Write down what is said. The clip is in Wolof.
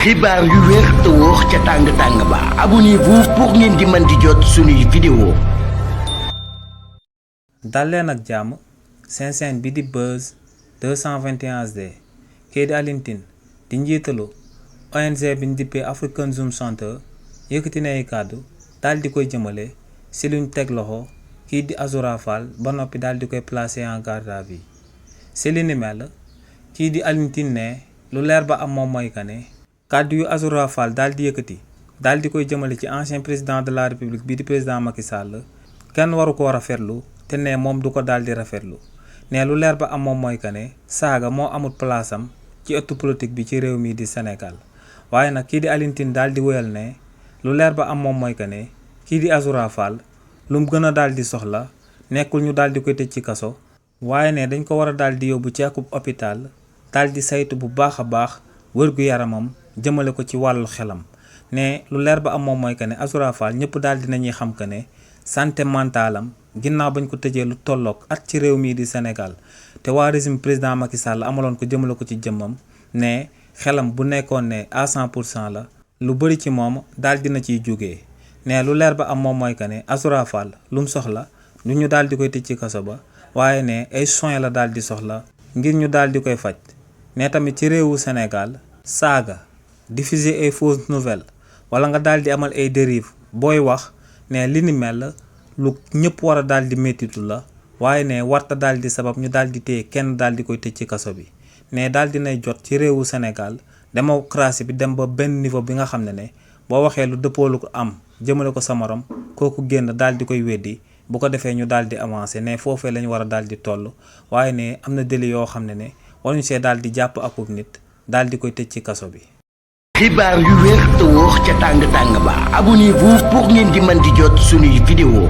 xibaar yu wér te wóor ca tàng-tàng ba abonnez-vous pour ngeen di mën di jot suñuy vidéo. dal leen ak jàmm seen chaîne bi di Buzz 221 HD kii di Alioune Tine di njiitalu ONG bi ñu dippee African Zoom Center yëkkati na ay kàddu daal di koy jëmale si luñ teg loxo kii di Azoura Fall ba noppi daal di koy placer en garde à vue si li ni mel kii di Alioune Tine ne lu leer ba am moom mooy que ne kàddu yu Azoura Fall daal di yëkkati daal di koy jëmale ci ancien président de la république bii di président Macky Sall kenn waru ko rafetlu te ne moom du ko daal di rafetlu ne lu leer ba am moom mooy que ne saaga moo amut place am ci ëttu politique bi ci réew mi di Sénégal waaye nag kii di Alioune Tine daal di wéyal ne lu leer ba am moom mooy que ne kii di Azoura Fall lu mu gën a daal di soxla nekkul ñu daal di koy tëj ci kaso waaye ne dañ ko war a daal di yóbbu ci akub hôpital daal di saytu bu baax a baax wër-gu-yaramam jëmale ko ci wàllu xelam ne lu leer ba am moom mooy que ne Azoura Fall ñëpp daal dinañuy xam que ne santé mentale am ginnaaw bañ ko tëjee lu tolloog at ci réew mii di Sénégal te waa régime président Macky Sall amaloon ko jëmale ko ci jëmmam ne xelam bu nekkoon ne à 100% la lu bëri ci moom daal dina ciy jógee ne lu leer ba am moom mooy que ne Azoura Fall lu mu soxla du ñu daal di koy tëj ci kaso ba waaye ne ay soins la daal di soxla ngir ñu daal di koy faj ne tamit ci réewu Sénégal saaga diffuser ay fausses nouvelles wala nga daal di amal ay dérives booy wax ne li ni mel lu ñëpp war a daal di méttitu la waaye ne warta daal di sabab ñu daal di téye kenn daal di koy tëj ci kaso bi ne daal dinay jot ci réewu Sénégal démocratie bi dem ba benn niveau bi nga xam ne boo waxee lu dëppoolu ko am jëmale ko sa morom kooku génn daal di koy weddi bu ko defee ñu daal di avancer ne foofee lañ war a daal di toll waaye ne am na délit yoo xam ne waruñu see daal di jàpp akub nit daal di koy tëj ci kaso bi. xibaar yu wér te wóor ca tàng-tàng ba abonnez-vous pour ngeen di mën di jot suñuy vidéo.